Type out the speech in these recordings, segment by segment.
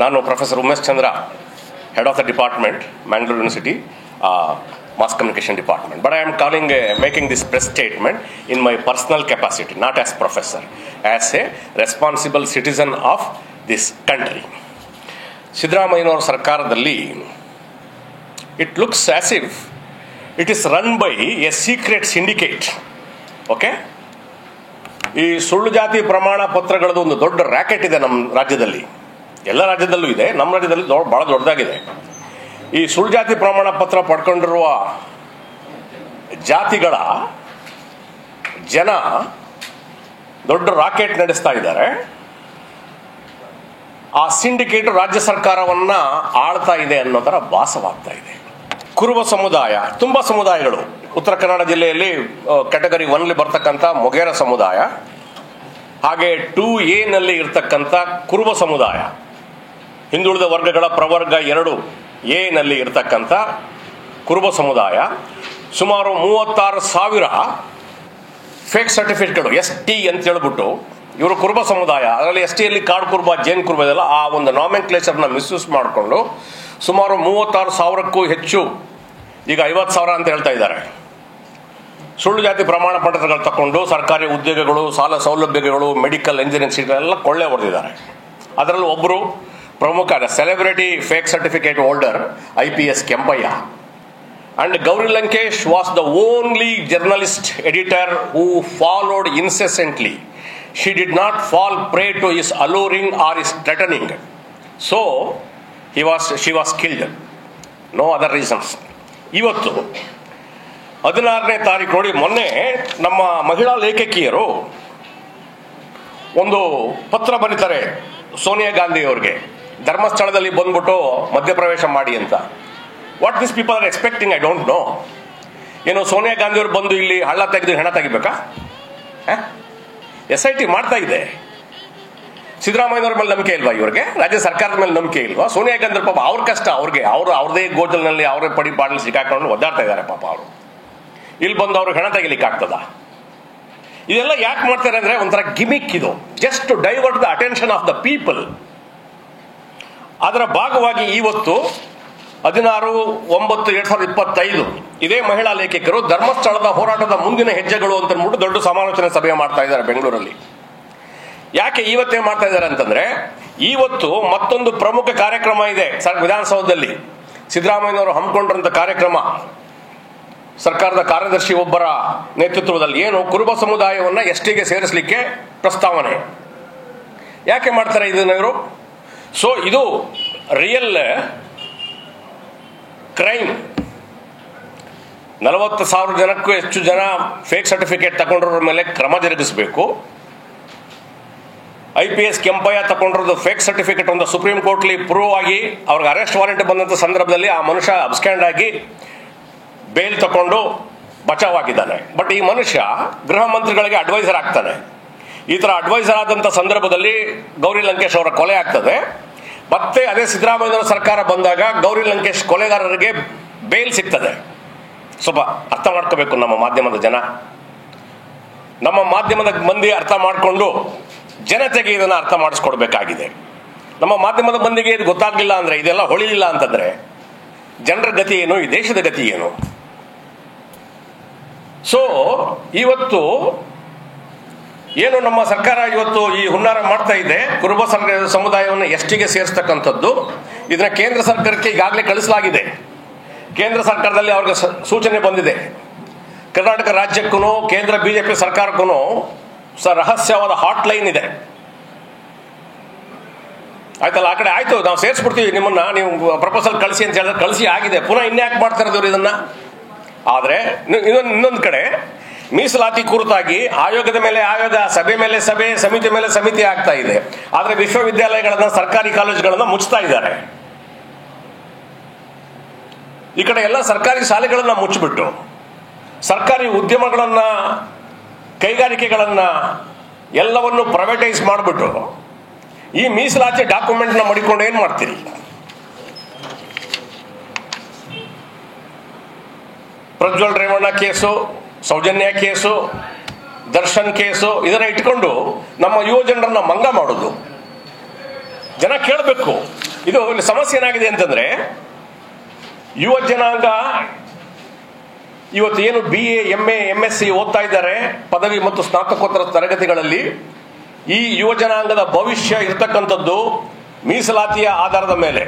ನಾನು professor Umesh Chandra, head of the department, Mangalore University, mass communication department. But I am making this press statement in my personal capacity, not as professor, as a responsible citizen of this country. ಸಿದ್ದರಾಮಯ್ಯನವರ ಸರ್ಕಾರದಲ್ಲಿ it looks as if it is run by a secret syndicate. Okay, ಈ ಸುಳ್ಳು ಜಾತಿ ಪ್ರಮಾಣ ಪತ್ರಗಳದ್ದು ಒಂದು ದೊಡ್ಡ racket ಇದೆ ನಮ್ಮ ರಾಜ್ಯದಲ್ಲಿ. ಎಲ್ಲ ರಾಜ್ಯದಲ್ಲೂ ಇದೆ, ನಮ್ಮ ರಾಜ್ಯದಲ್ಲಿ ಬಹಳ ದೊಡ್ಡದಾಗಿದೆ. ಈ ಸುಳ್ಳು ಜಾತಿ ಪ್ರಮಾಣ ಪತ್ರ ಪಡ್ಕೊಂಡಿರುವ ಜಾತಿಗಳ ಜನ ದೊಡ್ಡ ರಾಕೆಟ್ ನಡೆಸ್ತಾ ಇದ್ದಾರೆ. ಆ ಸಿಂಡಿಕೇಟ್ ರಾಜ್ಯ ಸರ್ಕಾರವನ್ನ ಆಳ್ತಾ ಇದೆ ಅನ್ನೋ ಥರ ಭಾಸವಾಗ್ತಾ ಇದೆ. ಕುರುಬ ಸಮುದಾಯ, ತುಂಬ ಸಮುದಾಯಗಳು ಉತ್ತರ ಕನ್ನಡ ಜಿಲ್ಲೆಯಲ್ಲಿ ಕ್ಯಾಟಗರಿ 1 ಬರ್ತಕ್ಕಂಥ ಮೊಗೇರ ಸಮುದಾಯ, ಹಾಗೆ 2A ನಲ್ಲಿ ಇರ್ತಕ್ಕಂಥ ಕುರುಬ ಸಮುದಾಯ, ಹಿಂದುಳಿದ ವರ್ಗಗಳ ಪ್ರವರ್ಗ 2A ನಲ್ಲಿ ಇರ್ತಕ್ಕಂಥ ಕುರುಬ ಸಮುದಾಯ, ಸುಮಾರು 36,000 ಫೇಕ್ ಸರ್ಟಿಫಿಕೇಟ್ಗಳು ST ಅಂತ ಹೇಳ್ಬಿಟ್ಟು ಇವರು ಕುರುಬ ಸಮುದಾಯ, ಅದರಲ್ಲಿ STಯಲ್ಲಿ ಕಾಡು ಕುರುಬ, ಜೈನ್ ಕುರುಬ ಇದೆಲ್ಲ, ಆ ಒಂದು ನಾಮೆನ್ಕ್ಲೇಚರ್ನ ಮಿಸ್ಯೂಸ್ ಮಾಡಿಕೊಂಡು ಸುಮಾರು 36,000ಕ್ಕೂ ಹೆಚ್ಚು, ಈಗ 50,000 ಅಂತ ಹೇಳ್ತಾ ಇದ್ದಾರೆ, ಸುಳ್ಳು ಜಾತಿ ಪ್ರಮಾಣ ಪತ್ರಗಳು ತಗೊಂಡು ಸರ್ಕಾರಿ ಉದ್ಯೋಗಗಳು, ಸಾಲ ಸೌಲಭ್ಯಗಳು, ಮೆಡಿಕಲ್, ಇಂಜಿನಿಯರಿಂಗ್ ಸೀಟ್ಗಳೆಲ್ಲ ಕೊಳ್ಳೆ ಹೊಡೆದಿದ್ದಾರೆ. ಅದರಲ್ಲೂ ಒಬ್ಬರು ಪ್ರಮುಖ celebrity fake certificate holder IPS Kempaiah. And Gauri Lankesh was the only journalist editor who followed incessantly. She did not fall prey to his alluring or his threatening. So, she was killed. No other reasons. ಇವತ್ತು 16ನೇ ತಾರೀಕು ನೋಡಿ, ಮೊನ್ನೆ ನಮ್ಮ ಮಹಿಳಾ ಲೇಖಕಿಯರು ಒಂದು ಪತ್ರ ಬರೀತಾರೆ ಸೋನಿಯಾ ಗಾಂಧಿ ಅವ್ರಿಗೆ, ಧರ್ಮಸ್ಥಳದಲ್ಲಿ ಬಂದ್ಬಿಟ್ಟು ಮಧ್ಯಪ್ರವೇಶ ಮಾಡಿ ಅಂತ. What this people are expecting, I don't know. ಏನು ಸೋನಿಯಾ ಗಾಂಧಿ ಅವರು ಬಂದು ಇಲ್ಲಿ ಹಳ್ಳ ತೆಗೆದು ಹೆಣ ತೆಗಿಬೇಕಾ? SIT ಮಾಡ್ತಾ ಇದೆ. ಸಿದ್ದರಾಮಯ್ಯನವ್ರ ಮೇಲೆ ನಂಬಿಕೆ ಇಲ್ವಾ ಇವ್ರಿಗೆ? ರಾಜ್ಯ ಸರ್ಕಾರದ ಮೇಲೆ ನಂಬಿಕೆ ಇಲ್ವಾ? ಸೋನಿಯಾ ಗಾಂಧಿ ಪಾಪ ಅವ್ರ ಕಷ್ಟ, ಅವ್ರದೇ ಗೋಜಲ್ನಲ್ಲಿ ಅವರೇ ಪಡಿ ಪಾಡಲ್ಲಿ ಸಿಕ್ಕಾಕೊಂಡು ಒದ್ದಾಡ್ತಾ ಇದ್ದಾರೆ ಪಾಪ ಅವರು. ಇಲ್ಲಿ ಬಂದು ಅವ್ರಿಗೆ ಹೆಣ ತೆಗಿಲಿಕ್ಕೆ ಆಗ್ತದ? ಇದೆಲ್ಲ ಯಾಕೆ ಮಾಡ್ತಾರೆ ಅಂದ್ರೆ ಒಂಥರ ಗಿಮಿಕ್ ಇದು, just to divert the attention of the people. ಅದರ ಭಾಗವಾಗಿ ಇವತ್ತು 16/9/2025 ಇದೇ ಮಹಿಳಾ ಲೇಖಕರು ಧರ್ಮಸ್ಥಳದ ಹೋರಾಟದ ಮುಂದಿನ ಹೆಜ್ಜೆಗಳು ಅಂತ ಅಂದ್ಬಿಟ್ಟು ದೊಡ್ಡ ಸಮಾಲೋಚನೆ ಸಭೆ ಮಾಡ್ತಾ ಇದ್ದಾರೆ ಬೆಂಗಳೂರಲ್ಲಿ. ಯಾಕೆ ಇವತ್ತೇ ಮಾಡ್ತಾ ಇದ್ದಾರೆ ಅಂತಂದ್ರೆ, ಇವತ್ತು ಮತ್ತೊಂದು ಪ್ರಮುಖ ಕಾರ್ಯಕ್ರಮ ಇದೆ ವಿಧಾನಸೌಧದಲ್ಲಿ. ಸಿದ್ದರಾಮಯ್ಯನವರು ಹಮ್ಮಿಕೊಂಡಿರುವಂತ ಕಾರ್ಯಕ್ರಮ, ಸರ್ಕಾರದ ಕಾರ್ಯದರ್ಶಿ ಒಬ್ಬರ ನೇತೃತ್ವದಲ್ಲಿ, ಏನು ಕುರುಬ ಸಮುದಾಯವನ್ನ STಗೆ ಸೇರಿಸಲಿಕ್ಕೆ ಪ್ರಸ್ತಾವನೆ. ಯಾಕೆ ಮಾಡ್ತಾರೆ ಇದನ್ನ ಇವರು? ಸೊ ಇದು ರಿಯಲ್ ಕ್ರೈಮ್. 40,000 ಜನಕ್ಕೂ ಹೆಚ್ಚು ಜನ ಫೇಕ್ ಸರ್ಟಿಫಿಕೇಟ್ ತಗೊಂಡ್ರ ಮೇಲೆ ಕ್ರಮ ಜರುಗಿಸಬೇಕು. IPS ಕೆಂಪಯ್ಯ ತಗೊಂಡಿರೋದು ಫೇಕ್ ಸರ್ಟಿಫಿಕೇಟ್ ಒಂದು ಸುಪ್ರೀಂ ಕೋರ್ಟ್ಲಿ ಪ್ರೂವ್ ಆಗಿ ಅವ್ರಿಗೆ ಅರೆಸ್ಟ್ ವಾರೆಂಟ್ ಬಂದಂತ ಸಂದರ್ಭದಲ್ಲಿ ಆ ಮನುಷ್ಯ ಅಬ್ಸ್ಕ್ಯಾಂಡ್ ಆಗಿ ಬೇಲ್ ತಗೊಂಡು ಬಚಾವಾಗಿದ್ದಾನೆ. ಬಟ್ ಈ ಮನುಷ್ಯ ಗೃಹ ಮಂತ್ರಿಗಳಿಗೆ ಅಡ್ವೈಸರ್ ಆಗ್ತಾನೆ. ಈ ತರ ಅಡ್ವೈಸರ್ ಆದಂತ ಸಂದರ್ಭದಲ್ಲಿ ಗೌರಿ ಲಂಕೇಶ್ ಅವರ ಕೊಲೆ ಆಗ್ತದೆ. ಮತ್ತೆ ಅದೇ ಸಿದ್ದರಾಮಯ್ಯ ಸರ್ಕಾರ ಬಂದಾಗ ಗೌರಿ ಲಂಕೇಶ್ ಕೊಲೆಗಾರರಿಗೆ ಬೇಲ್ ಸಿಗ್ತದೆ. ಸ್ವಲ್ಪ ಅರ್ಥ ಮಾಡ್ಕೋಬೇಕು ನಮ್ಮ ಮಾಧ್ಯಮದ ಜನ, ನಮ್ಮ ಮಾಧ್ಯಮದ ಮಂದಿ ಅರ್ಥ ಮಾಡಿಕೊಂಡು ಜನತೆಗೆ ಇದನ್ನ ಅರ್ಥ ಮಾಡಿಸ್ಕೊಡ್ಬೇಕಾಗಿದೆ. ನಮ್ಮ ಮಾಧ್ಯಮದ ಮಂದಿಗೆ ಇದು ಗೊತ್ತಾಗ್ಲಿಲ್ಲ ಅಂದ್ರೆ, ಇದೆಲ್ಲ ಹೊಳಿಲಿಲ್ಲ ಅಂತಂದ್ರೆ ಜನರ ಗತಿ ಏನು, ಈ ದೇಶದ ಗತಿ ಏನು? ಸೊ ಇವತ್ತು ಏನು ನಮ್ಮ ಸರ್ಕಾರ ಇವತ್ತು ಈ ಹುನ್ನಾರ ಮಾಡ್ತಾ ಇದೆ, ಕುರುಬ ಸಮುದಾಯವನ್ನು STಗೆ ಸೇರಿಸ್ತಕ್ಕಂಥದ್ದು. ಇದನ್ನ ಕೇಂದ್ರ ಸರ್ಕಾರಕ್ಕೆ ಈಗಾಗಲೇ ಕಳಿಸಲಾಗಿದೆ. ಕೇಂದ್ರ ಸರ್ಕಾರದಲ್ಲಿ ಅವ್ರಿಗೆ ಸೂಚನೆ ಬಂದಿದೆ. ಕರ್ನಾಟಕ ರಾಜ್ಯಕ್ಕೂ ಕೇಂದ್ರ BJP ಸರ್ಕಾರಕ್ಕೂ ರಹಸ್ಯವಾದ ಹಾಟ್ ಲೈನ್ ಇದೆ. ಆಯ್ತಲ್ಲ, ಆ ಕಡೆ ಆಯ್ತು ನಾವು ಸೇರಿಸ್ಬಿಡ್ತೀವಿ ನಿಮ್ಮನ್ನ, ನೀವು ಪ್ರಪೋಸಲ್ ಕಳಿಸಿ ಅಂತ ಹೇಳಿದ್ರೆ ಕಳಿಸಿ ಆಗಿದೆ. ಪುನಃ ಇನ್ಯಾಕೆ ಮಾಡ್ತಾ ಇರೋದು ಇದನ್ನ? ಆದ್ರೆ ಇನ್ನೊಂದು ಕಡೆ ಮೀಸಲಾತಿ ಕುರಿತಾಗಿ ಆಯೋಗದ ಮೇಲೆ ಆಯೋಗ, ಸಭೆ ಮೇಲೆ ಸಭೆ, ಸಮಿತಿ ಮೇಲೆ ಸಮಿತಿ ಆಗ್ತಾ ಇದೆ. ಆದ್ರೆ ವಿಶ್ವವಿದ್ಯಾಲಯಗಳನ್ನ, ಸರ್ಕಾರಿ ಕಾಲೇಜುಗಳನ್ನ ಮುಚ್ತಾ ಇದ್ದಾರೆ. ಈ ಕಡೆ ಎಲ್ಲ ಸರ್ಕಾರಿ ಶಾಲೆಗಳನ್ನ ಮುಚ್ಚಿಬಿಟ್ಟು ಸರ್ಕಾರಿ ಉದ್ಯಮಗಳನ್ನ, ಕೈಗಾರಿಕೆಗಳನ್ನ ಎಲ್ಲವನ್ನು ಪ್ರೈವೇಟೈಸ್ ಮಾಡಿಬಿಟ್ಟು ಈ ಮೀಸಲಾತಿ ಡಾಕ್ಯುಮೆಂಟ್ನ ಮಡಿಕೊಂಡು ಏನ್ ಮಾಡ್ತೀರಿ? Prajwal Revanna case, Soujanya case, Darshan case ಇದನ್ನ ಇಟ್ಕೊಂಡು ನಮ್ಮ ಯುವ ಜನರನ್ನ ಮಂಗ ಮಾಡೋದು. ಜನ ಕೇಳಬೇಕು, ಇದು ಇಲ್ಲಿ ಸಮಸ್ಯೆ ಏನಾಗಿದೆ ಅಂತಂದ್ರೆ, ಯುವ ಜನಾಂಗ ಇವತ್ತು ಏನು BA MA MSc ಓದ್ತಾ ಇದ್ದಾರೆ ಪದವಿ ಮತ್ತು ಸ್ನಾತಕೋತ್ತರ ತರಗತಿಗಳಲ್ಲಿ, ಈ ಯುವ ಜನಾಂಗದ ಭವಿಷ್ಯ ಇರತಕ್ಕಂಥದ್ದು ಮೀಸಲಾತಿಯ ಆಧಾರದ ಮೇಲೆ.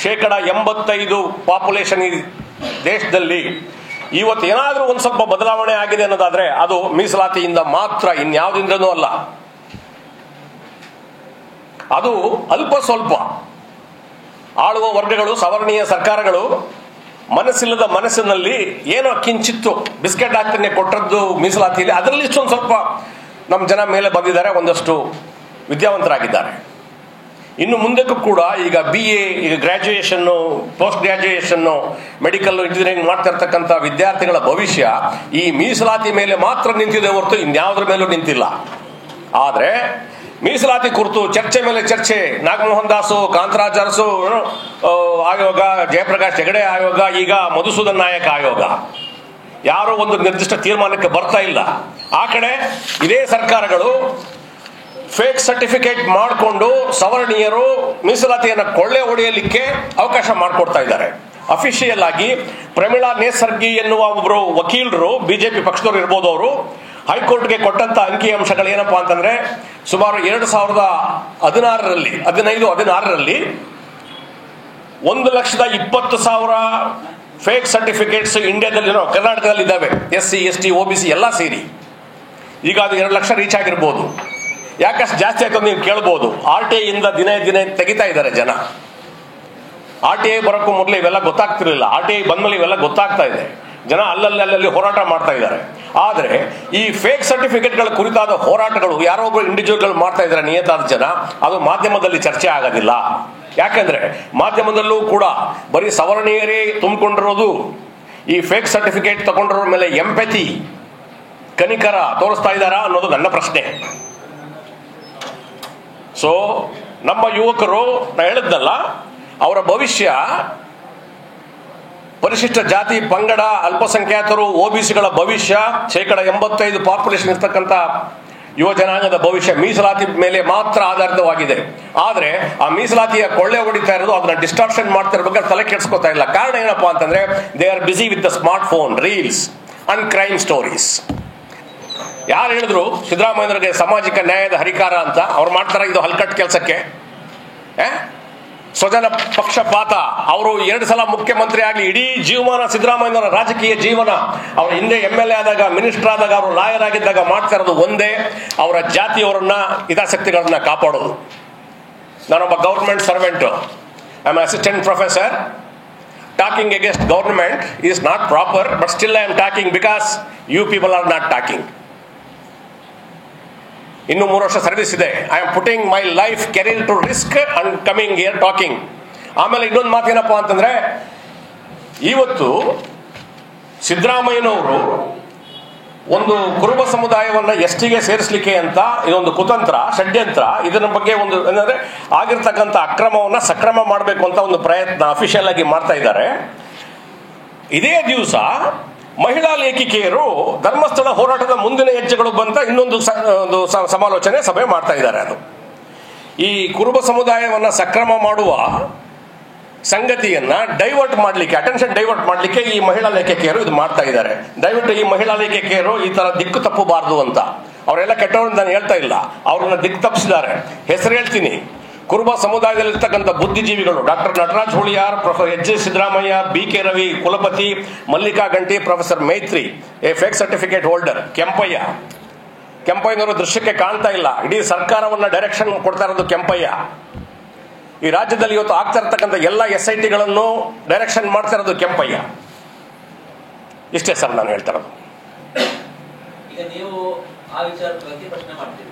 85% ಪಾಪ್ಯುಲೇಷನ್ ಈ ದೇಶದಲ್ಲಿ ಇವತ್ತು ಏನಾದರೂ ಒಂದು ಸ್ವಲ್ಪ ಬದಲಾವಣೆ ಆಗಿದೆ ಅನ್ನೋದಾದ್ರೆ ಅದು ಮೀಸಲಾತಿಯಿಂದ ಮಾತ್ರ, ಇನ್ಯಾವುದಿಂದನೂ ಅಲ್ಲ. ಅದು ಅಲ್ಪ ಸ್ವಲ್ಪ ಆಳುವ ವರ್ಗಗಳು, ಸವರ್ಣೀಯ ಸರ್ಕಾರಗಳು ಮನಸ್ಸಿಲ್ಲದ ಮನಸ್ಸಿನಲ್ಲಿ ಏನೋ ಕಿಂಚಿತ್ತು ಬಿಸ್ಕೆಟ್ ಹಾಕ್ತಾನೆ ಕೊಟ್ಟದ್ದು ಮೀಸಲಾತಿಯಲ್ಲಿ, ಅದರಲ್ಲಿ ಇಷ್ಟೊಂದು ಸ್ವಲ್ಪ ನಮ್ಮ ಜನ ಮೇಲೆ ಬಂದಿದ್ದಾರೆ, ಒಂದಷ್ಟು ವಿದ್ಯಾವಂತರಾಗಿದ್ದಾರೆ. ಇನ್ನು ಮುಂದಕ್ಕೂ ಕೂಡ ಈಗ BA, ಈಗ ಗ್ರಾಜ್ಯುಯೇಷನ್ನು, ಪೋಸ್ಟ್ ಗ್ರಾಜ್ಯುಯೇಷನ್ನು, ಮೆಡಿಕಲ್ ಇಂಜಿನಿಯರಿಂಗ್ ಮಾಡ್ತಾ ಇರ್ತಕ್ಕಂಥ ವಿದ್ಯಾರ್ಥಿಗಳ ಭವಿಷ್ಯ ಈ ಮೀಸಲಾತಿ ಮೇಲೆ ಮಾತ್ರ ನಿಂತಿದೆ ಹೊರತು ಇನ್ಯಾವುದ್ರ ಮೇಲೂ ನಿಂತಿಲ್ಲ. ಆದರೆ ಮೀಸಲಾತಿ ಕುರಿತು ಚರ್ಚೆ ಮೇಲೆ ಚರ್ಚೆ, ನಾಗಮೋಹನ್ ದಾಸು, ಕಾಂತರಾಜ್ ಅರಸು ಆಯೋಗ, ಜಯಪ್ರಕಾಶ್ ಹೆಗಡೆ ಆಯೋಗ, ಈಗ ಮಧುಸೂದನ್ ನಾಯಕ್ ಆಯೋಗ, ಯಾರೋ ಒಂದು ನಿರ್ದಿಷ್ಟ ತೀರ್ಮಾನಕ್ಕೆ ಬರ್ತಾ ಇಲ್ಲ. ಆ ಕಡೆ ಇದೇ ಸರ್ಕಾರಗಳು ಫೇಕ್ ಸರ್ಟಿಫಿಕೇಟ್ ಮಾಡಿಕೊಂಡು ಸವರ್ಣೀಯರು ಮೀಸಲಾತಿಯನ್ನು ಕೊಳ್ಳೆ ಹೊಡೆಯಲಿಕ್ಕೆ ಅವಕಾಶ ಮಾಡಿಕೊಡ್ತಾ ಇದ್ದಾರೆ. ಅಫಿಷಿಯಲ್ ಆಗಿ ಪ್ರಮೀಳಾ ನೇಸರ್ಗಿ ಎನ್ನುವ ಒಬ್ಬರು ವಕೀಲರು, BJP ಪಕ್ಷದವರು ಇರ್ಬೋದು, ಅವರು ಹೈಕೋರ್ಟ್ಗೆ ಕೊಟ್ಟಂತ ಅಂಕಿಅಂಶಗಳು ಏನಪ್ಪಾ ಅಂತಂದ್ರೆ, ಸುಮಾರು 2016ರಲ್ಲಿ 15-16ರಲ್ಲಿ 1,20,000 ಫೇಕ್ ಸರ್ಟಿಫಿಕೇಟ್ಸ್ ಇಂಡಿಯಾದಲ್ಲಿ, ಕರ್ನಾಟಕದಲ್ಲಿ ಇದ್ದಾವೆ, SC ST OBC ಎಲ್ಲ ಸೇರಿ. ಈಗ ಅದು 2 ಲಕ್ಷ ರೀಚ್ ಆಗಿರ್ಬೋದು. ಯಾಕಷ್ಟು ಜಾಸ್ತಿ ಆಯ್ತು ನೀವು ಕೇಳ್ಬೋದು. RTI ಇಂದ ದಿನೇ ತೆಗಿತಾ ಇದ್ದಾರೆ ಜನ. RTI ಬರೋಕ್ಕೂ ಮೊದಲು ಇವೆಲ್ಲ ಗೊತ್ತಾಗ್ತಿರ್ಲಿಲ್ಲ. RTI ಬಂದ್ಮೇಲೆ ಇವೆಲ್ಲ ಗೊತ್ತಾಗ್ತಾ ಇದೆ. ಜನ ಅಲ್ಲಲ್ಲಿ ಹೋರಾಟ ಮಾಡ್ತಾ ಇದ್ದಾರೆ. ಆದರೆ ಈ ಫೇಕ್ ಸರ್ಟಿಫಿಕೇಟ್ಗಳ ಕುರಿತಾದ ಹೋರಾಟಗಳು ಯಾರೋ ಒಬ್ಬರು ಇಂಡಿವಿಜುವಲ್ಗಳು ಮಾಡ್ತಾ ಇದ್ದಾರೆ, ನಿಯತಾದ ಜನ, ಅದು ಮಾಧ್ಯಮದಲ್ಲಿ ಚರ್ಚೆ ಆಗೋದಿಲ್ಲ. ಯಾಕಂದ್ರೆ ಮಾಧ್ಯಮದಲ್ಲೂ ಕೂಡ ಬರೀ ಸವರ್ಣೀಯರೇ ತುಂಬಿಕೊಂಡಿರೋದು. ಈ ಫೇಕ್ ಸರ್ಟಿಫಿಕೇಟ್ ತಗೊಂಡಿರೋ ಮೇಲೆ ಎಂಪತಿ, ಕನಿಕರ ತೋರಿಸ್ತಾ ಇದ್ದಾರಾ ಅನ್ನೋದು ನನ್ನ ಪ್ರಶ್ನೆ. ಸೊ ನಮ್ಮ ಯುವಕರು, ನಾ ಹೇಳಿದ್ನಲ್ಲ, ಅವರ ಭವಿಷ್ಯ ಪರಿಶಿಷ್ಟ ಜಾತಿ, ಪಂಗಡ, ಅಲ್ಪಸಂಖ್ಯಾತರು, OBCಗಳ ಭವಿಷ್ಯ, 85% ಪಾಪ್ಯುಲೇಷನ್ ಇರ್ತಕ್ಕಂಥ ಯುವ ಜನಾಂಗದ ಭವಿಷ್ಯ ಮೀಸಲಾತಿ ಮೇಲೆ ಮಾತ್ರ ಆಧಾರಿತವಾಗಿದೆ. ಆದರೆ ಆ ಮೀಸಲಾತಿಯ ಕೊಳ್ಳೆ ಹೊಡಿತಾ ಇರೋದು, ಅದನ್ನ ಡಿಸ್ಟಾರ್ಷನ್ ಮಾಡ್ತಾ ಇರ್ಬೇಕಾದ್ರೆ ತಲೆ ಕೆಡಿಸ್ಕೊತಾ ಇಲ್ಲ. ಕಾರಣ ಏನಪ್ಪಾ ಅಂತಂದ್ರೆ, they are busy with the smart phone, reels and crime stories. ಯಾರು ಹೇಳಿದ್ರು ಸಿದ್ದರಾಮಯ್ಯನವರಿಗೆ ಸಾಮಾಜಿಕ ನ್ಯಾಯದ ಹರಿಕಾರ ಅಂತ? ಅವ್ರು ಮಾಡ್ತಾರ ಇದು ಹಲ್ಕಟ್ ಕೆಲಸಕ್ಕೆ? ಸ್ವಜನ ಪಕ್ಷಪಾತ. ಅವರು 2 ಸಲ ಮುಖ್ಯಮಂತ್ರಿ ಆಗಲಿ, ಇಡೀ ಜೀವಮಾನ ಸಿದ್ದರಾಮಯ್ಯನವರ ರಾಜಕೀಯ ಜೀವನ, ಅವ್ರ ಹಿಂದೆ MLA ಆದಾಗ, ಮಿನಿಸ್ಟರ್ ಆದಾಗ, ಅವರು ಲಾಯರ್ ಆಗಿದ್ದಾಗ ಮಾಡ್ತಾ ಇರೋದು ಒಂದೇ, ಅವರ ಜಾತಿಯವರನ್ನ, ಹಿತಾಸಕ್ತಿಗಳನ್ನ ಕಾಪಾಡೋದು. ನಾನೊಬ್ಬ government servant, I am assistant professor. Talking against government is not proper, but still I am talking because you people are not talking. ಇನ್ನು 3 ವರ್ಷ ಸರ್ವಿಸ್ ಇದೆ. I am putting my life career to risk and coming here talking. ಆಮೇಲೆ ಇನ್ನೊಂದು ಮಾತೇನಪ್ಪ ಅಂತಂದ್ರೆ, ಇವತ್ತು ಸಿದ್ದರಾಮಯ್ಯನವರು ಒಂದು ಕುರುಬ ಸಮುದಾಯವನ್ನ STಗೆ ಸೇರಿಸಲಿಕ್ಕೆ ಅಂತ ಇದೊಂದು ಕುತಂತ್ರ, ಷಡ್ಯಂತ್ರ, ಇದರ ಬಗ್ಗೆ ಒಂದು ಏನಂದ್ರೆ ಆಗಿರ್ತಕ್ಕಂಥ ಅಕ್ರಮವನ್ನ ಸಕ್ರಮ ಮಾಡಬೇಕು ಅಂತ ಒಂದು ಪ್ರಯತ್ನ ಅಫಿಷಿಯಲ್ ಆಗಿ ಮಾಡ್ತಾ ಇದ್ದಾರೆ. ಇದೇ ದಿವಸ ಮಹಿಳಾ ಲೇಖಿಕೆಯರು ಧರ್ಮಸ್ಥಳ ಹೋರಾಟದ ಮುಂದಿನ ಹೆಜ್ಜೆಗಳು ಬಂತ ಇನ್ನೊಂದು ಸಮಾಲೋಚನೆ ಸಭೆ ಮಾಡ್ತಾ ಇದ್ದಾರೆ. ಅದು ಈ ಕುರುಬ ಸಮುದಾಯವನ್ನ ಸಕ್ರಮ ಮಾಡುವ ಸಂಗತಿಯನ್ನ ಡೈವರ್ಟ್ ಮಾಡಲಿಕ್ಕೆ, ಅಟೆನ್ಷನ್ ಡೈವರ್ಟ್ ಮಾಡಲಿಕ್ಕೆ ಈ ಮಹಿಳಾ ಲೇಖಕಿಯರು ಇದು ಮಾಡ್ತಾ ಇದ್ದಾರೆ. ದಯವಿಟ್ಟು ಈ ಮಹಿಳಾ ಲೇಖಕಿಯರು ಈ ತರ ದಿಕ್ಕು ತಪ್ಪಬಾರದು ಅಂತ. ಅವರೆಲ್ಲ ಕೆಟ್ಟವರು ನಾನು ಹೇಳ್ತಾ ಇಲ್ಲ, ಅವ್ರನ್ನ ದಿಕ್ಕು ತಪ್ಪಿಸಿದ್ದಾರೆ. ಹೆಸರು ಹೇಳ್ತೀನಿ, ಕುರುಬ ಸಮುದಾಯದಲ್ಲಿರ್ತಕ್ಕಂಥ ಬುದ್ಧಿಜೀವಿಗಳು doctor Nataraj Huliyar, professor H. Siddaramaiah, BK Ravi ಕುಲಪತಿ, Mallika Ganti, professor Maitri, a fake certificate holder, ಕೆಂಪಯ್ಯನವರು ದೃಶ್ಯಕ್ಕೆ ಕಾಣ್ತಾ ಇಲ್ಲ. ಇಡೀ ಸರ್ಕಾರವನ್ನ ಡೈರೆಕ್ಷನ್ ಕೊಡ್ತಾ ಇರೋದು ಕೆಂಪಯ್ಯ. ಈ ರಾಜ್ಯದಲ್ಲಿ ಇವತ್ತು ಆಗ್ತಾ ಇರ್ತಕ್ಕಂಥ ಎಲ್ಲ SITಗಳನ್ನು ಡೈರೆಕ್ಷನ್ ಮಾಡ್ತಾ ಇರೋದು ಕೆಂಪಯ್ಯ. ಇಷ್ಟೇ ಸರ್ ನಾನು ಹೇಳ್ತಾ ಇರೋದು. ಈಗ ನೀವು ಆ ವಿಚಾರದ ಬಗ್ಗೆ ಪ್ರಶ್ನೆ ಮಾಡ್ತೀರಿ.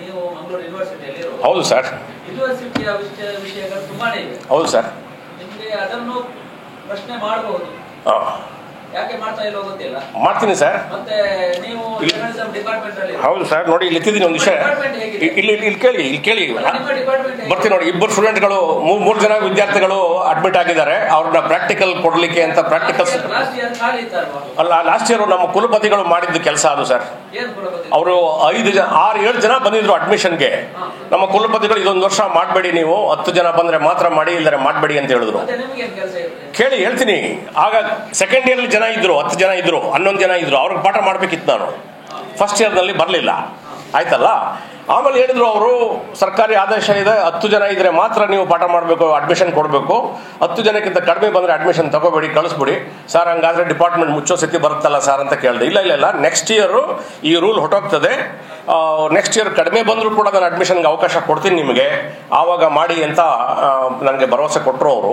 ನೀವು ಮಂಗಳೂರು ಯೂನಿವರ್ಸಿಟಿಯಲ್ಲಿ ಹೌದು ಸರ್. ಯೂನಿವರ್ಸಿಟಿಯ ವಿಷಯಗಳು ತುಂಬಾನೇ ಇದೆ. ಹೌದು ಸರ್. ನಿಮಗೆ ಅದನ್ನು ಪ್ರಶ್ನೆ ಮಾಡಬಹುದು, ಯಾಕೆ ಮಾಡ್ತಾ ಇಲ್ಲೋ ಗೊತ್ತಿಲ್ಲ. ಮಾಡ್ತೀನಿ ಸರ್. ಮತ್ತೆ ನೀವು ಜರ್ನಲಿಸಂ ಡಿಪಾರ್ಟ್ಮೆಂಟ್ ಅಲ್ಲಿ. ಹೌದು ಸರ್, ನೋಡಿ ಇಲ್ಲಿ ಎತ್ತಿದ್ದೀನಿ ಒಂದು ವಿಷಯ. ಇಲ್ಲಿ ಕೇಳಿ ಬರ್ತೀನಿ ನೋಡಿ. 2 ಸ್ಟೂಡೆಂಟ್ಗಳು, 3 ಜನ ವಿದ್ಯಾರ್ಥಿಗಳು ಅಡ್ಮಿಟ್ ಆಗಿದ್ದಾರೆ. ಅವ್ರನ್ನ ಪ್ರಾಕ್ಟಿಕಲ್ ಕೊಡ್ಲಿಕ್ಕೆ ಅಂತ ಪ್ರಾಕ್ಟಿಕಲ್ಸ್. ಲಾಸ್ಟ್ ಇಯರ್ ಖಾಲಿ ಇತ್ತಲ್ವಾ? ಅಲ್ಲ, ಲಾಸ್ಟ್ ಇಯರ್ ನಮ್ಮ ಕುಲಪತಿಗಳು ಮಾಡಿದ್ದು ಕೆಲಸ ಅದು ಸರ್. ಅವರು 6-7 ಜನ ಬಂದಿದ್ರು ಅಡ್ಮಿಷನ್ಗೆ. ನಮ್ಮ ಕುಲಪತಿಗಳು ಇದೊಂದು ವರ್ಷ ಮಾಡಬೇಡಿ, ನೀವು 10 ಜನ ಬಂದ್ರೆ ಮಾತ್ರ ಮಾಡಿ, ಇಲ್ಲದ್ರೆ ಮಾಡಬೇಡಿ ಅಂತ ಹೇಳಿದ್ರು. ಕೇಳಿ ಹೇಳ್ತೀನಿ. ಆಗ ಸೆಕೆಂಡ್ ಇಯರ್ ಜನ ಇದ್ರು, 10 ಜನ ಇದ್ರು, 11 ಜನ ಇದ್ರು. ಅವ್ರಿಗೆ ಪಾಠ ಮಾಡ್ಬೇಕಿತ್ತು ನಾನು. ಫಸ್ಟ್ ಇಯರ್ ನಲ್ಲಿ ಬರಲಿಲ್ಲ, ಆಯ್ತಲ್ಲ. ಆಮೇಲೆ ಹೇಳಿದ್ರು ಅವರು, ಸರ್ಕಾರಿ ಆದೇಶ ಇದೆ, 10 ಜನ ಇದ್ರೆ ಮಾತ್ರ ನೀವು ಪಾಠ ಮಾಡಬೇಕು, ಅಡ್ಮಿಷನ್ ಕೊಡಬೇಕು. 10 ಜನಕ್ಕಿಂತ ಕಡಿಮೆ ಬಂದ್ರೆ ಅಡ್ಮಿಷನ್ ತಗೋಬೇಡಿ, ಕಳಿಸ್ಬಿಡಿ. ಸರ್ ಹಂಗಾದ್ರೆ ಡಿಪಾರ್ಟ್ಮೆಂಟ್ ಮುಚ್ಚೋ ಸ್ಥಿತಿ ಬರುತ್ತಲ್ಲ ಸರ್ ಅಂತ ಕೇಳಿದೆ. ಇಲ್ಲ, ನೆಕ್ಸ್ಟ್ ಇಯರ್ ಈ ರೂಲ್ ಹೊಟ್ಟೋಗ್ತದೆ. ನೆಕ್ಸ್ಟ್ ಇಯರ್ ಕಡಿಮೆ ಬಂದರೂ ಕೂಡ ನಾನು ಅಡ್ಮಿಷನ್ಗೆ ಅವಕಾಶ ಕೊಡ್ತೀನಿ ನಿಮಗೆ, ಆವಾಗ ಮಾಡಿ ಅಂತ ನನಗೆ ಭರವಸೆ ಕೊಟ್ಟರು ಅವರು.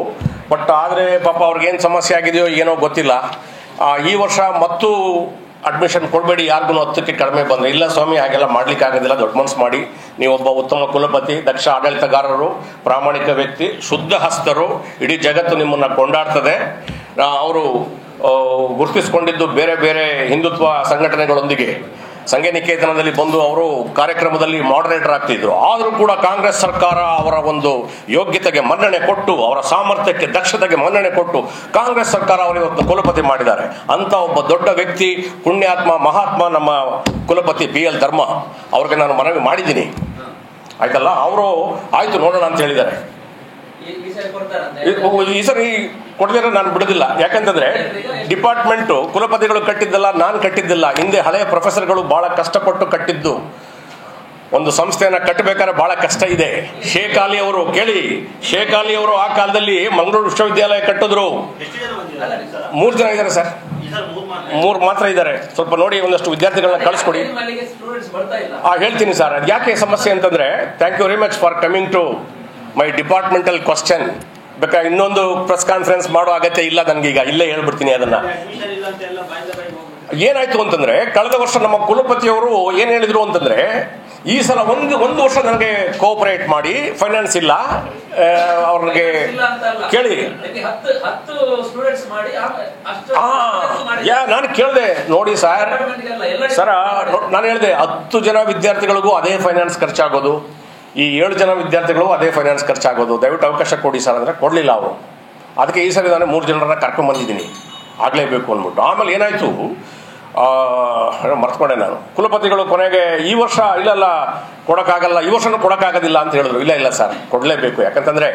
ಬಟ್ ಆದರೆ ಪಾಪ ಅವ್ರಿಗೇನು ಸಮಸ್ಯೆ ಆಗಿದೆಯೋ ಏನೋ ಗೊತ್ತಿಲ್ಲ. ಈ ವರ್ಷ ಮತ್ತು ಅಡ್ಮಿಷನ್ ಕೊಡಬೇಡಿ ಯಾರಿಗೂ 10ಕ್ಕೆ ಕಡಿಮೆ ಬಂದರೆ. ಇಲ್ಲ ಸ್ವಾಮಿ, ಹಾಗೆಲ್ಲ ಮಾಡ್ಲಿಕ್ಕೆ ಆಗೋದಿಲ್ಲ, ದೊಡ್ಡ ಮನಸ್ಸು ಮಾಡಿ. ನೀವೊಬ್ಬ ಉತ್ತಮ ಕುಲಪತಿ, ದಕ್ಷ ಆಡಳಿತಗಾರರು, ಪ್ರಾಮಾಣಿಕ ವ್ಯಕ್ತಿ, ಶುದ್ಧ ಹಸ್ತರು, ಇಡೀ ಜಗತ್ತು ನಿಮ್ಮನ್ನು ಕೊಂಡಾಡ್ತದೆ. ಅವರು ಗುರುತಿಸಿಕೊಂಡಿದ್ದು ಬೇರೆ ಬೇರೆ ಹಿಂದುತ್ವ ಸಂಘಟನೆಗಳೊಂದಿಗೆ ಸಂಘ ನಿಕೇತನದಲ್ಲಿ ಬಂದು ಅವರು ಕಾರ್ಯಕ್ರಮದಲ್ಲಿ ಮಾಡರೇಟರ್ ಆಗ್ತಿದ್ರು. ಆದರೂ ಕೂಡ ಕಾಂಗ್ರೆಸ್ ಸರ್ಕಾರ ಅವರ ಒಂದು ಯೋಗ್ಯತೆಗೆ ಮನ್ನಣೆ ಕೊಟ್ಟು, ಅವರ ಸಾಮರ್ಥ್ಯಕ್ಕೆ, ದಕ್ಷತೆಗೆ ಮನ್ನಣೆ ಕೊಟ್ಟು ಕಾಂಗ್ರೆಸ್ ಸರ್ಕಾರ ಅವರು ಇವತ್ತು ಕುಲಪತಿ ಮಾಡಿದ್ದಾರೆ. ಅಂತ ಒಬ್ಬ ದೊಡ್ಡ ವ್ಯಕ್ತಿ, ಪುಣ್ಯಾತ್ಮ, ಮಹಾತ್ಮ ನಮ್ಮ ಕುಲಪತಿ PL ಧರ್ಮ ಅವ್ರಿಗೆ ನಾನು ಮನವಿ ಮಾಡಿದ್ದೀನಿ, ಆಯ್ತಲ್ಲ. ಅವರು ಆಯ್ತು ನೋಡೋಣ ಅಂತ ಹೇಳಿದ್ದಾರೆ. ಈ ಸರಿ ಕೊಡದಿರೋ ನಾನು ಬಿಡೋದಿಲ್ಲ. ಯಾಕಂತಂದ್ರೆ ಡಿಪಾರ್ಟ್ಮೆಂಟ್ ಕುಲಪತಿಗಳು ಕಟ್ಟಿದ್ದಲ್ಲ, ನಾನು ಕಟ್ಟಿದ್ದಿಲ್ಲ. ಹಿಂದೆ ಹಳೆಯ ಪ್ರೊಫೆಸರ್ಗಳು ಬಹಳ ಕಷ್ಟಪಟ್ಟು ಕಟ್ಟಿದ್ದು. ಒಂದು ಸಂಸ್ಥೆಯನ್ನ ಕಟ್ಟಬೇಕಾದ್ರೆ ಬಹಳ ಕಷ್ಟ ಇದೆ. ಶೇಖ್ ಅಲಿ ಅವರು ಕೇಳಿ, ಶೇಖ್ ಅಲಿ ಅವರು ಆ ಕಾಲದಲ್ಲಿ ಮಂಗಳೂರು ವಿಶ್ವವಿದ್ಯಾಲಯ ಕಟ್ಟಿದ್ರು. 3 ಜನ ಇದ್ದಾರೆ ಸರ್, 3 ಮಾತ್ರ ಇದ್ದಾರೆ. ಸ್ವಲ್ಪ ನೋಡಿ, ಒಂದಷ್ಟು ವಿದ್ಯಾರ್ಥಿಗಳನ್ನ ಕಳಿಸ್ಕೊಡಿ. ಹೇಳ್ತೀನಿ ಸರ್, ಅದು ಯಾಕೆ ಸಮಸ್ಯೆ ಅಂತಂದ್ರೆ, thank you very much for coming to my departmental question. ಬೇಕಾದ್ರೆ ಇನ್ನೊಂದು ಪ್ರೆಸ್ ಕಾನ್ಫರೆನ್ಸ್ ಮಾಡೋ ಅಗತ್ಯ ಇಲ್ಲ ನನಗೀಗ, ಇಲ್ಲೇ ಹೇಳ್ಬಿಡ್ತೀನಿ ಅದನ್ನ. ಏನಾಯ್ತು ಅಂತಂದ್ರೆ, ಕಳೆದ ವರ್ಷ ನಮ್ಮ ಕುಲಪತಿಯವರು ಏನ್ ಹೇಳಿದ್ರು ಅಂತಂದ್ರೆ, ಈ ಸಲ ಒಂದು ವರ್ಷ ನನಗೆ ಕೋಆಪರೇಟ್ ಮಾಡಿ, ಫೈನಾನ್ಸ್ ಇಲ್ಲ ಅವ್ರಿಗೆ ಕೇಳಿ. ನಾನು ಕೇಳಿದೆ, ನೋಡಿ ಸರ್, ನಾನು ಹೇಳಿದೆ 10 ಜನ ವಿದ್ಯಾರ್ಥಿಗಳಿಗೂ ಅದೇ ಫೈನಾನ್ಸ್ ಖರ್ಚಾಗೋದು, ಈ 7 ಜನ ವಿದ್ಯಾರ್ಥಿಗಳು ಅದೇ ಫೈನಾನ್ಸ್ ಖರ್ಚಾಗೋದು, ದಯವಿಟ್ಟು ಅವಕಾಶ ಕೊಡಿ ಸರ್ ಅಂದ್ರೆ ಕೊಡಲಿಲ್ಲ ಅವರು. ಅದಕ್ಕೆ ಈ ಸರಿ ನಾನು 3 ಜನರನ್ನ ಕರ್ಕೊಂಡ್ ಬಂದಿದ್ದೀನಿ, ಆಗಲೇಬೇಕು ಅಂದ್ಬಿಟ್ಟು. ಆಮೇಲೆ ಏನಾಯ್ತು, ಮರ್ತ್ಕೊಂಡೆ ನಾನು. ಕುಲಪತಿಗಳು ಕೊನೆಗೆ ಈ ವರ್ಷ ಇಲ್ಲ ಕೊಡೋಕ್ಕಾಗಲ್ಲ, ಈ ವರ್ಷನೂ ಕೊಡೋಕ್ಕಾಗೋದಿಲ್ಲ ಅಂತ ಹೇಳಿದ್ರು. ಇಲ್ಲ ಸರ್, ಕೊಡಲೇಬೇಕು. ಯಾಕಂತಂದ್ರೆ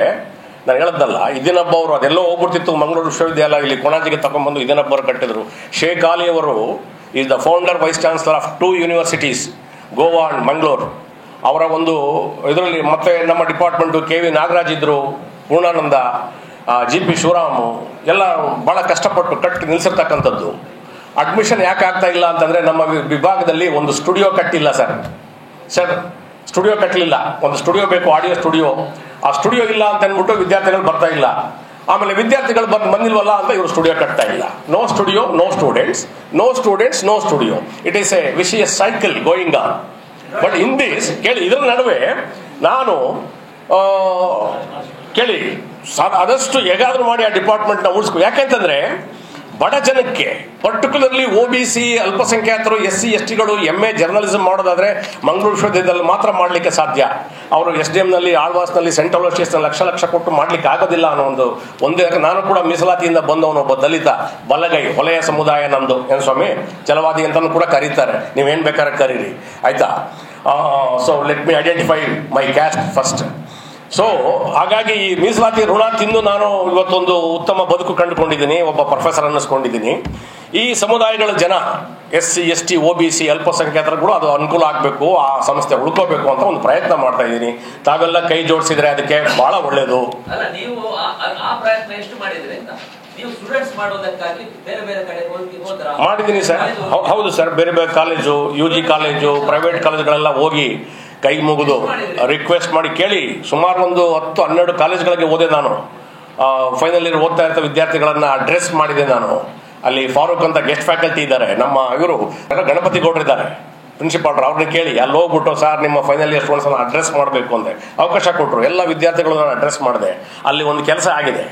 ನಾನು ಹೇಳದ್ದಲ್ಲ, ಇದೇನಬ್ಬ ಅವರು ಅದೆಲ್ಲೋ ಹೋಗ್ಬಿಡ್ತಿತ್ತು ಮಂಗಳೂರು ವಿಶ್ವವಿದ್ಯಾಲಯ, ಇಲ್ಲಿ ಕೊಣಾಜಿಗೆ ತಗೊಂಡ್ಬಂದು ಇದೇನಬ್ಬ ಅವರು ಕಟ್ಟಿದ್ರು. ಶೇಖ್ ಅಲಿ ಅವರು is the founder vice chancellor of 2 universities, Goa and Mangaluru. ಅವರ ಒಂದು ಇದರಲ್ಲಿ ಮತ್ತೆ ನಮ್ಮ ಡಿಪಾರ್ಟ್ಮೆಂಟು KV ನಾಗರಾಜ್ ಇದ್ರು, ಪೂರ್ಣಾನಂದ, GP ಶಿವರಾಮು ಎಲ್ಲ ಬಹಳ ಕಷ್ಟಪಟ್ಟು ಕಟ್ಟಿ ನಿಲ್ಸಿರ್ತಕ್ಕಂಥದ್ದು. ಅಡ್ಮಿಷನ್ ಯಾಕೆ ಆಗ್ತಾ ಇಲ್ಲ ಅಂತಂದ್ರೆ, ನಮ್ಮ ವಿಭಾಗದಲ್ಲಿ ಒಂದು ಸ್ಟುಡಿಯೋ ಕಟ್ಟಿಲ್ಲ ಸರ್. ಸ್ಟುಡಿಯೋ ಕಟ್ಟಲಿಲ್ಲ. ಒಂದು ಸ್ಟುಡಿಯೋ ಬೇಕು, ಆಡಿಯೋ ಸ್ಟುಡಿಯೋ. ಆ ಸ್ಟುಡಿಯೋ ಇಲ್ಲ ಅಂತ ಅಂದ್ಬಿಟ್ಟು ವಿದ್ಯಾರ್ಥಿಗಳು ಬರ್ತಾ ಇಲ್ಲ. ಆಮೇಲೆ ವಿದ್ಯಾರ್ಥಿಗಳು ಬಂದಿಲ್ವಲ್ಲ ಅಂತ ಇವರು ಸ್ಟುಡಿಯೋ ಕಟ್ತಾ ಇಲ್ಲ. No studio, no students, no students, no studio. It is a vicious cycle going on. But in this ಕೇಳಿ, ಇದರ ನಡುವೆ ನಾನು ಕೇಳಿ ಆದಷ್ಟು ಹೇಗಾದ್ರೂ ಮಾಡಿ ಆ ಡಿಪಾರ್ಟ್ಮೆಂಟ್ನ ಉಳಿಸ್ಕೊ. ಯಾಕೆಂತಂದ್ರೆ ಬಡ ಜನಕ್ಕೆ, ಪರ್ಟಿಕ್ಯುಲರ್ಲಿ OBC, ಅಲ್ಪಸಂಖ್ಯಾತರು, SC STಗಳು MA ಜರ್ನಲಿಸಮ್ ಮಾಡೋದಾದ್ರೆ ಮಂಗಳೂರು ವಿಶ್ವವಿದ್ಯಾಲಯದಲ್ಲಿ ಮಾತ್ರ ಮಾಡಲಿಕ್ಕೆ ಸಾಧ್ಯ. ಅವರು SDM ನಲ್ಲಿ, ಆಳ್ವಾಸ್ನಲ್ಲಿ, ಸೆಂಟ್ರಲ್ ಯೂನಿವರ್ಸಿಟೀಸ್ನಲ್ಲಿ ಲಕ್ಷ ಕೊಟ್ಟು ಮಾಡ್ಲಿಕ್ಕೆ ಆಗೋದಿಲ್ಲ ಅನ್ನೋ ಒಂದು ನಾನು ಕೂಡ ಮೀಸಲಾತಿಯಿಂದ ಬಂದವನು, ಒಬ್ಬ ದಲಿತ ಬಲಗೈ ಹೊಲೆಯ ಸಮುದಾಯ ನಮ್ದು. ಏನು ಸ್ವಾಮಿ, ಛಲವಾದಿ ಅಂತಾನು ಕೂಡ ಕರೀತಾರೆ, ನೀವೇನ್ ಬೇಕಾದ್ರೆ ಕರೀರಿ, ಆಯ್ತಾ. ಸೊ ಲೆಟ್ ಮಿ ಐಡೆಂಟಿಫೈ ಮೈ ಕ್ಯಾಸ್ಟ್ ಫಸ್ಟ್. ಸೊ ಹಾಗಾಗಿ ಈ ಮೀಸಲಾತಿ ಋಣ ತಿಂದು ನಾನು ಇವತ್ತೊಂದು ಉತ್ತಮ ಬದುಕು ಕಂಡುಕೊಂಡಿದ್ದೀನಿ, ಒಬ್ಬ ಪ್ರೊಫೆಸರ್ ಅನ್ನಿಸ್ಕೊಂಡಿದ್ದೀನಿ. ಈ ಸಮುದಾಯಗಳ ಜನ SC ST OBC ಅಲ್ಪಸಂಖ್ಯಾತರುಗಳು ಅದು ಅನುಕೂಲ ಆಗಬೇಕು, ಆ ಸಂಸ್ಥೆ ಉಳ್ಕೋಬೇಕು ಅಂತ ಒಂದು ಪ್ರಯತ್ನ ಮಾಡ್ತಾ ಇದ್ದೀನಿ. ತಾವೆಲ್ಲ ಕೈ ಜೋಡಿಸಿದ್ರೆ ಅದಕ್ಕೆ ಬಹಳ ಒಳ್ಳೇದು. ಮಾಡಿದ್ದೀನಿ ಸರ್, ಹೌದು ಸರ್. ಬೇರೆ ಬೇರೆ ಕಾಲೇಜು, UG ಕಾಲೇಜು, ಪ್ರೈವೇಟ್ ಕಾಲೇಜುಗಳೆಲ್ಲ ಹೋಗಿ ಕೈ ಮುಗಿದು ರಿಕ್ವೆಸ್ಟ್ ಮಾಡಿ ಕೇಳಿ. ಸುಮಾರು ಒಂದು 10-12 ಕಾಲೇಜ್ಗಳಿಗೆ ಹೋದೆ ನಾನು. ಫೈನಲ್ ಇಯರ್ ಓದ್ತಾ ಇರ್ತ ವಿದ್ಯಾರ್ಥಿಗಳನ್ನ ಅಡ್ರೆಸ್ ಮಾಡಿದೆ ನಾನು. ಅಲ್ಲಿ ಫಾರೂಕ್ ಅಂತ ಗೆಸ್ಟ್ ಫ್ಯಾಕಲ್ಟಿ ಇದ್ದಾರೆ, ನಮ್ಮ ಇವರು ಗಣಪತಿ ಗೌಡ್ರು ಇದ್ದಾರೆ ಪ್ರಿನ್ಸಿಪಾಲ್ರು. ಅವ್ರನ್ನ ಕೇಳಿ ಅಲ್ಲಿ ಹೋಗ್ಬಿಟ್ಟು, ಸರ್ ನಿಮ್ಮ ಫೈನಲ್ ಇಯರ್ ಸ್ಟೂಡೆಂಟ್ಸ್ ಅಡ್ರೆಸ್ ಮಾಡಬೇಕು ಅಂತ ಅವಕಾಶ ಕೊಟ್ಟರು. ಎಲ್ಲ ವಿದ್ಯಾರ್ಥಿಗಳನ್ನ ಅಡ್ರೆಸ್ ಮಾಡಿದೆ. ಅಲ್ಲಿ ಒಂದು ಕೆಲಸ ಆಗಿದೆ.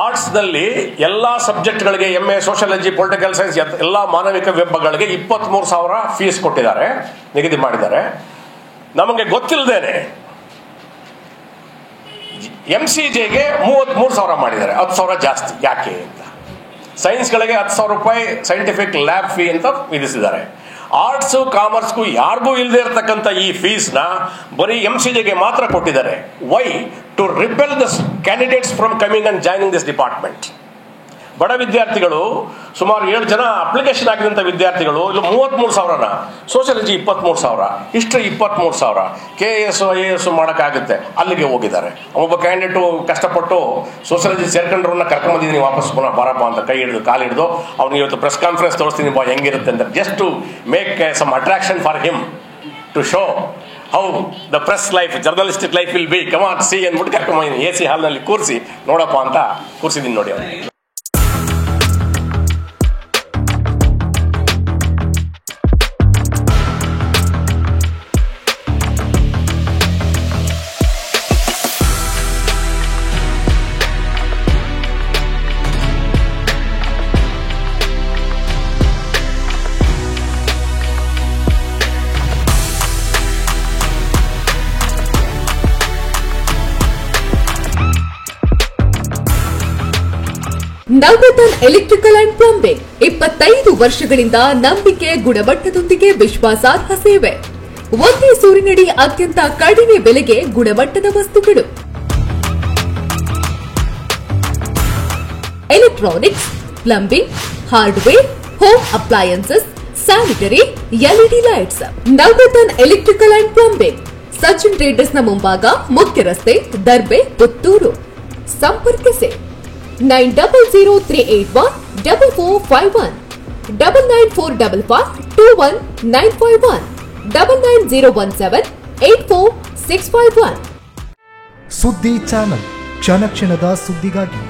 ಆರ್ಟ್ಸ್ನಲ್ಲಿ ಎಲ್ಲ ಸಬ್ಜೆಕ್ಟ್ಗಳಿಗೆ MA ಸೋಷಿಯಾಲಜಿ, ಪೊಲಿಟಿಕಲ್ ಸೈನ್ಸ್ ಎಲ್ಲ ಮಾನವಿಕ ವಿಭಾಗಗಳಿಗೆ 23,000 ಫೀಸ್ ಕೊಟ್ಟಿದ್ದಾರೆ, ನಿಗದಿ ಮಾಡಿದ್ದಾರೆ. ನಮಗೆ ಗೊತ್ತಿಲ್ಲದೇನೆ MCJಗೆ 33,000 ಮಾಡಿದ್ದಾರೆ, 10,000 ಜಾಸ್ತಿ. ಯಾಕೆ ಅಂತ ಸೈನ್ಸ್ಗಳಿಗೆ 10,000 ರೂಪಾಯಿ ಸೈಂಟಿಫಿಕ್ ಲ್ಯಾಬ್ ಫೀ ಅಂತ ವಿಧಿಸಿದ್ದಾರೆ. ಆರ್ಟ್ಸ್ ಕಾಮರ್ಸ್ಗೂ ಯಾರಿಗೂ ಇಲ್ಲದೆ ಇರತಕ್ಕಂಥ ಈ ಫೀಸ್ನ ಬರೀ MCJಗೆ ಮಾತ್ರ ಕೊಟ್ಟಿದ್ದಾರೆ. Why? To repel the candidates from coming and joining this department. ಬಡ ವಿದ್ಯಾರ್ಥಿಗಳು ಸುಮಾರು 7 ಜನ ಅಪ್ಲಿಕೇಶನ್ ಆಗಿದಂಥ ವಿದ್ಯಾರ್ಥಿಗಳು ಇಲ್ಲಿ 33,000ನ, ಸೋಷಿಯಾಲಜಿ 23,000, ಹಿಸ್ಟ್ರಿ 23,000, KAS IAS ಮಾಡೋಕ್ಕಾಗುತ್ತೆ ಅಲ್ಲಿಗೆ ಹೋಗಿದ್ದಾರೆ. ಒಬ್ಬ ಕ್ಯಾಂಡಿಡೇಟು ಕಷ್ಟಪಟ್ಟು ಸೋಷಿಯಾಲಜಿ ಸೇರ್ಕೊಂಡ್ರನ್ನ ಕರ್ಕೊಂಬಂದಿದ್ದೀನಿ ವಾಪಸ್ ಪುನಃ ಬಾರಪ್ಪ ಅಂತ ಕೈ ಹಿಡಿದು ಕಾಲು ಹಿಡಿದು ಅವ್ನಿಗೆ ಇವತ್ತು ಪ್ರೆಸ್ ಕಾನ್ಫರೆನ್ಸ್ ತೋರಿಸ್ತೀನಿ ಬಾ ಹೆಂಗಿರುತ್ತೆ ಅಂತ, just to make some attraction for him to show how the press life, journalistic life will be, come on see ಅಂದ್ಬಿಟ್ಟು ಕರ್ಕೊಂಬಂದಿದ್ದೀನಿ. AC ಹಾಲ್ನಲ್ಲಿ ಕೂರಿಸಿ ನೋಡಪ್ಪ ಅಂತ ಕೂರಿಸಿದ್ದೀನಿ ನೋಡಿ ಅವ್ರಿಗೆ. ನವರತ್ನ ಎಲೆಕ್ಟ್ರಿಕಲ್ ಅಂಡ್ ಪ್ಲಂಬಿಂಗ್ 25 ವರ್ಷಗಳಿಂದ ನಂಬಿಕೆ, ಗುಣಮಟ್ಟದೊಂದಿಗೆ ವಿಶ್ವಾಸಾರ್ಹ ಸೇವೆ. ಒಂದೇ ಸೂರಿನಡಿ ಅತ್ಯಂತ ಕಡಿಮೆ ಬೆಲೆಗೆ ಗುಣಮಟ್ಟದ ವಸ್ತುಗಳು. Electronics, plumbing, hardware, home appliances, sanitary, LED lights. Navaratna electrical and plumbing, Sachin ಟ್ರೇಡರ್ಸ್ನ ಮುಂಭಾಗ, ಮುಖ್ಯ ರಸ್ತೆ, ದರ್ಬೆ, ಪುತ್ತೂರು. ಸಂಪರ್ಕಿಸಿ 9003814451 9945521951 990178461. ಸುದ್ದಿ ಚಾನಲ್, ಕ್ಷಣ ಕ್ಷಣದ ಸುದ್ದಿಗಾಗಿ.